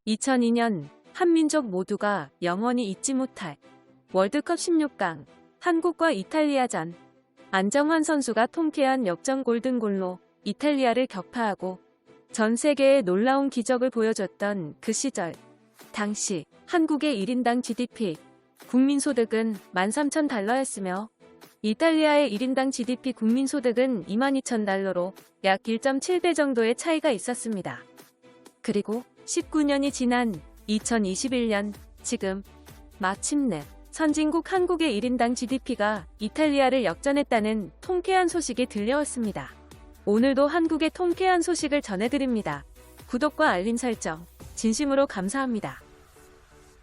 2002년 한민족 모두가 영원히 잊지 못할 월드컵 16강 한국과 이탈리아전. 안정환 선수가 통쾌한 역전 골든골로 이탈리아를 격파하고 전 세계에 놀라운 기적을 보여줬던 그 시절. 당시 한국의 1인당 GDP, 국민소득은 13,000달러였으며 이탈리아의 1인당 GDP 국민소득은 22,000달러로 약 1.7배 정도의 차이가 있었습니다. 그리고 19년이 지난 2021년 지금 마침내 선진국 한국의 1인당 GDP가 이탈리아를 역전했다는 통쾌한 소식이 들려왔습니다. 오늘도 한국의 통쾌한 소식을 전해드립니다. 구독과 알림 설정 진심으로 감사합니다.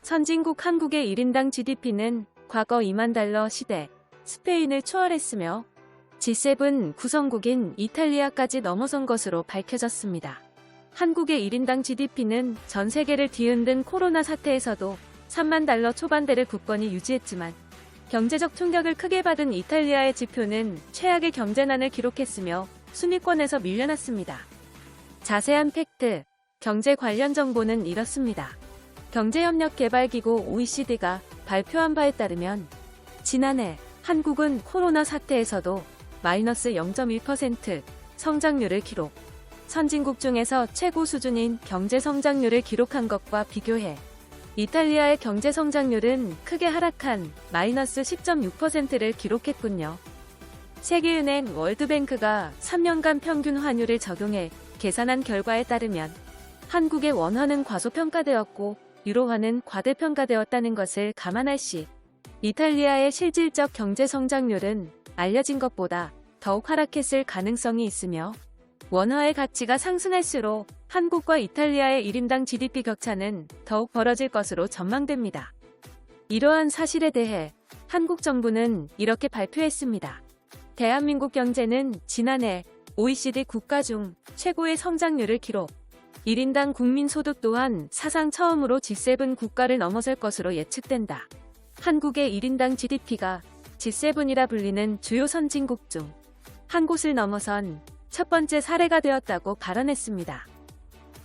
선진국 한국의 1인당 GDP는 과거 2만 달러 시대 스페인을 초월했으며 G7 구성국인 이탈리아까지 넘어선 것으로 밝혀졌습니다. 한국의 1인당 GDP는 전 세계를 뒤흔든 코로나 사태에서도 3만 달러 초반대를 굳건히 유지했지만 경제적 충격을 크게 받은 이탈리아의 지표는 최악의 경제난을 기록했으며 순위권에서 밀려났습니다. 자세한 팩트, 경제 관련 정보는 이렇습니다. 경제협력개발기구 OECD가 발표한 바에 따르면 지난해 한국은 코로나 사태에서도 마이너스 0.1% 성장률을 기록. 선진국 중에서 최고 수준인 경제 성장률을 기록한 것과 비교해 이탈리아의 경제 성장률은 크게 하락한 마이너스 10.6%를 기록했군요. 세계은행 월드뱅크가 3년간 평균 환율을 적용해 계산한 결과에 따르면 한국의 원화는 과소평가되었고 유로화는 과대평가되었다는 것을 감안할 시 이탈리아의 실질적 경제 성장률은 알려진 것보다 더욱 하락했을 가능성이 있으며 원화의 가치가 상승할수록 한국과 이탈리아의 1인당 GDP 격차는 더욱 벌어질 것으로 전망됩니다. 이러한 사실에 대해 한국 정부는 이렇게 발표했습니다. 대한민국 경제는 지난해 OECD 국가 중 최고의 성장률을 기록. 1인당 국민소득 또한 사상 처음으로 G7 국가를 넘어설 것으로 예측된다. 한국의 1인당 GDP가 G7이라 불리는 주요 선진국 중 한 곳을 넘어선 첫 번째 사례가 되었다고 발언했습니다.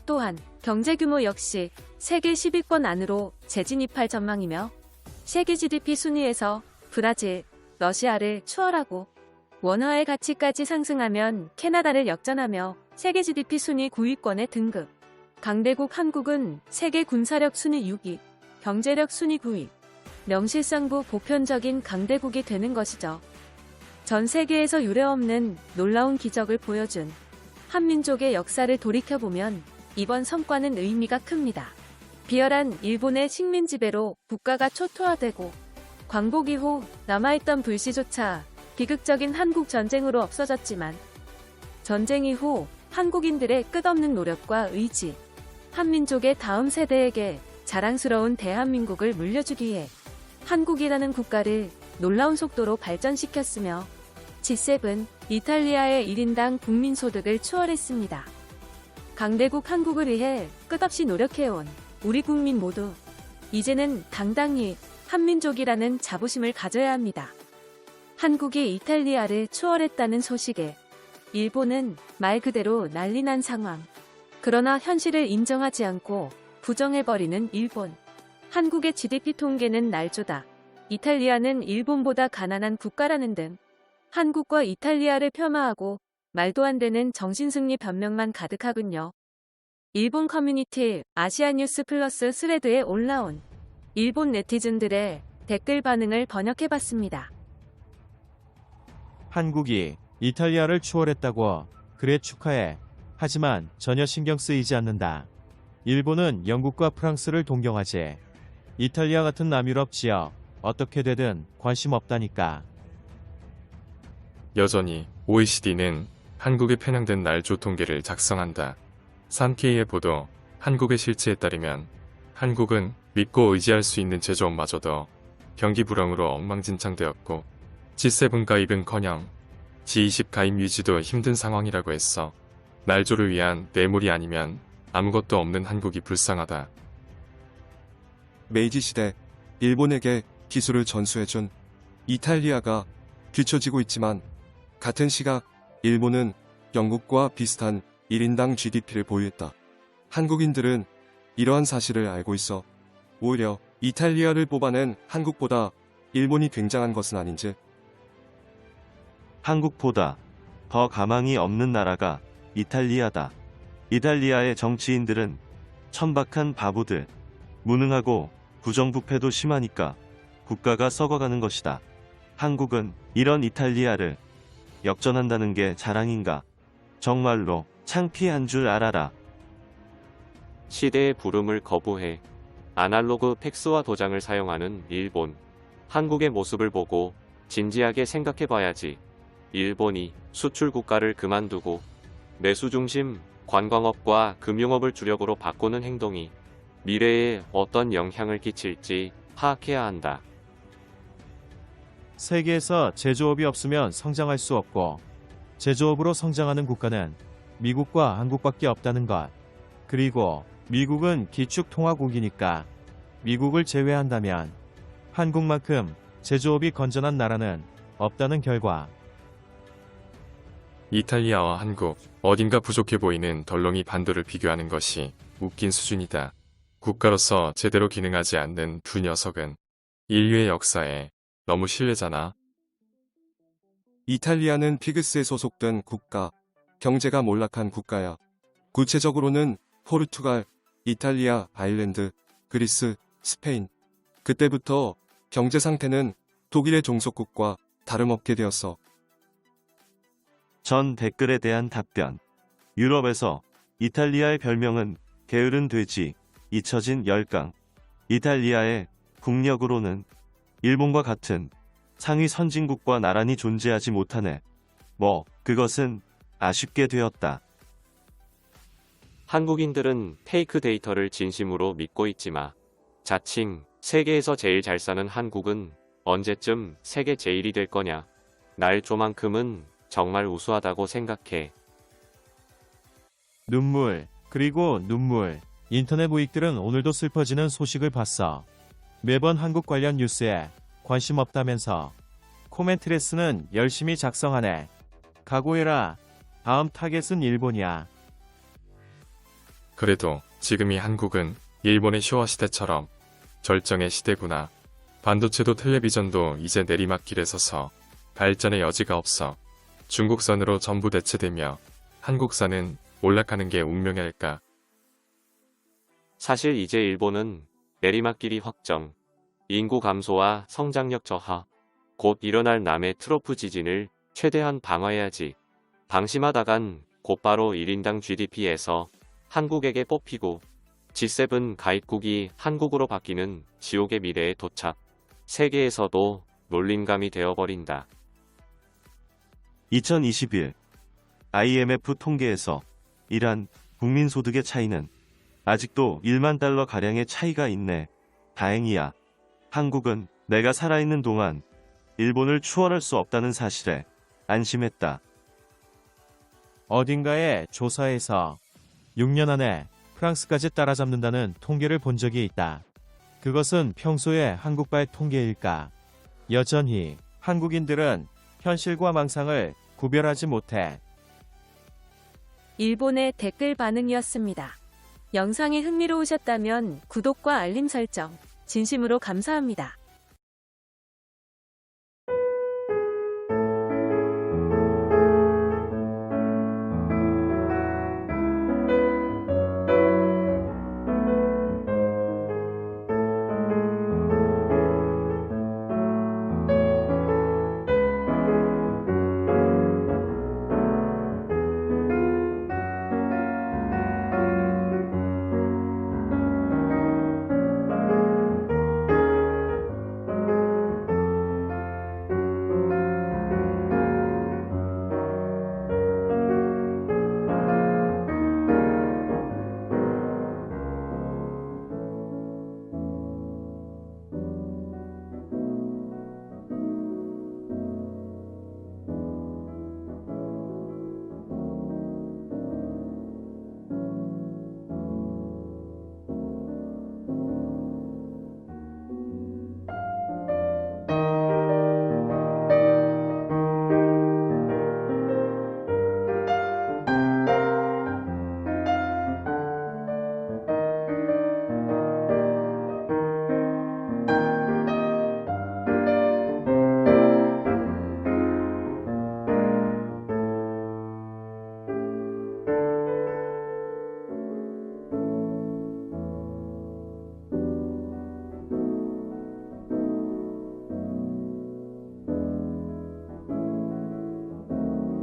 또한 경제 규모 역시 세계 10위권 안으로 재진입할 전망이며 세계 GDP 순위에서 브라질, 러시아를 추월하고 원화의 가치까지 상승하면 캐나다를 역전하며 세계 GDP 순위 9위권에 등극. 강대국 한국은 세계 군사력 순위 6위, 경제력 순위 9위, 명실상부 보편적인 강대국이 되는 것이죠. 전 세계에서 유례없는 놀라운 기적을 보여준 한민족의 역사를 돌이켜보면 이번 성과는 의미가 큽니다. 비열한 일본의 식민 지배로 국가가 초토화되고 광복 이후 남아있던 불씨조차 비극적인 한국 전쟁으로 없어졌지만 전쟁 이후 한국인들의 끝없는 노력과 의지, 한민족의 다음 세대에게 자랑스러운 대한민국을 물려주기 위해 한국이라는 국가를 놀라운 속도로 발전시켰으며 G7, 이탈리아의 1인당 국민소득을 추월했습니다. 강대국 한국을 위해 끝없이 노력해온 우리 국민 모두 이제는 당당히 한민족이라는 자부심을 가져야 합니다. 한국이 이탈리아를 추월했다는 소식에 일본은 말 그대로 난리난 상황. 그러나 현실을 인정하지 않고 부정해버리는 일본. 한국의 GDP 통계는 날조다. 이탈리아는 일본보다 가난한 국가라는 등 한국과 이탈리아를 폄하하고 말도 안 되는 정신승리 변명만 가득하군요. 일본 커뮤니티 아시아뉴스 플러스 스레드에 올라온 일본 네티즌들의 댓글 반응을 번역해봤습니다. 한국이 이탈리아를 추월했다고. 그래 축하해. 하지만 전혀 신경 쓰이지 않는다. 일본은 영국과 프랑스를 동경하지. 이탈리아 같은 남유럽 지역 어떻게 되든 관심 없다니까. 여전히 OECD는 한국에 편향된 날조 통계를 작성한다. 산케이의 보도, 한국의 실체에 따르면 한국은 믿고 의지할 수 있는 제조업마저도 경기 불황으로 엉망진창되었고 G7 가입은커녕 G20 가입 유지도 힘든 상황이라고 했어. 날조를 위한 뇌물이 아니면 아무것도 없는 한국이 불쌍하다. 메이지 시대 일본에게 기술을 전수해준 이탈리아가 뒤처지고 있지만 같은 시각 일본은 영국과 비슷한 1인당 GDP를 보유했다. 한국인들은 이러한 사실을 알고 있어 오히려 이탈리아를 뽑아낸 한국보다 일본이 굉장한 것은 아닌지. 한국보다 더 가망이 없는 나라가 이탈리아다. 이탈리아의 정치인들은 천박한 바보들, 무능하고 부정부패도 심하니까 국가가 썩어가는 것이다. 한국은 이런 이탈리아를 역전한다는 게 자랑인가? 정말로 창피한 줄 알아라. 시대의 부름을 거부해 아날로그 팩스와 도장을 사용하는 일본. 한국의 모습을 보고 진지하게 생각해봐야지. 일본이 수출 국가를 그만두고 내수 중심 관광업과 금융업을 주력으로 바꾸는 행동이 미래에 어떤 영향을 끼칠지 파악해야 한다. 세계에서 제조업이 없으면 성장할 수 없고 제조업으로 성장하는 국가는 미국과 한국밖에 없다는 것. 그리고 미국은 기축통화국이니까 미국을 제외한다면 한국만큼 제조업이 건전한 나라는 없다는 결과. 이탈리아와 한국, 어딘가 부족해 보이는 덜렁이 반도를 비교하는 것이 웃긴 수준이다. 국가로서 제대로 기능하지 않는 두 녀석은 인류의 역사에 너무 실례잖아. 이탈리아는 피그스에 소속된 국가, 경제가 몰락한 국가야. 구체적으로는 포르투갈, 이탈리아, 아일랜드, 그리스, 스페인. 그때부터 경제 상태는 독일의 종속국과 다름없게 되었어. 전 댓글에 대한 답변. 유럽에서 이탈리아의 별명은 게으른 돼지, 잊혀진 열강. 이탈리아의 국력으로는 일본과 같은 상위 선진국과 나란히 존재하지 못하네. 그것은 아쉽게 되었다. 한국인들은 페이크 데이터를 진심으로 믿고 있지 마. 자칭 세계에서 제일 잘 사는 한국은 언제쯤 세계 제일이 될 거냐. 날 조만큼은 정말 우수하다고 생각해. 눈물, 그리고 눈물. 인터넷 우익들은 오늘도 슬퍼지는 소식을 봤어. 매번 한국 관련 뉴스에 관심 없다면서. 코멘트레스는 열심히 작성하네. 각오해라. 다음 타겟은 일본이야. 그래도 지금이 한국은 일본의 쇼와 시대처럼 절정의 시대구나. 반도체도 텔레비전도 이제 내리막길에 서서 발전의 여지가 없어. 중국산으로 전부 대체되며 한국산은 몰락하는 게 운명이 할까. 사실 이제 일본은 내리막길이 확정. 인구 감소와 성장력 저하. 곧 일어날 남의 트로프 지진을 최대한 방어해야지. 방심하다간 곧바로 1인당 GDP에서 한국에게 뽑히고 G7 가입국이 한국으로 바뀌는 지옥의 미래에 도착. 세계에서도 놀림감이 되어버린다. 2021 IMF 통계에서 이란 국민소득의 차이는 아직도 1만 달러 가량의 차이가 있네. 다행이야. 한국은 내가 살아있는 동안 일본을 추월할 수 없다는 사실에 안심했다. 어딘가의 조사에서 6년 안에 프랑스까지 따라잡는다는 통계를 본 적이 있다. 그것은 평소의 한국발 통계일까? 여전히 한국인들은 현실과 망상을 구별하지 못해. 일본의 댓글 반응이었습니다. 영상이 흥미로우셨다면 구독과 알림 설정 진심으로 감사합니다.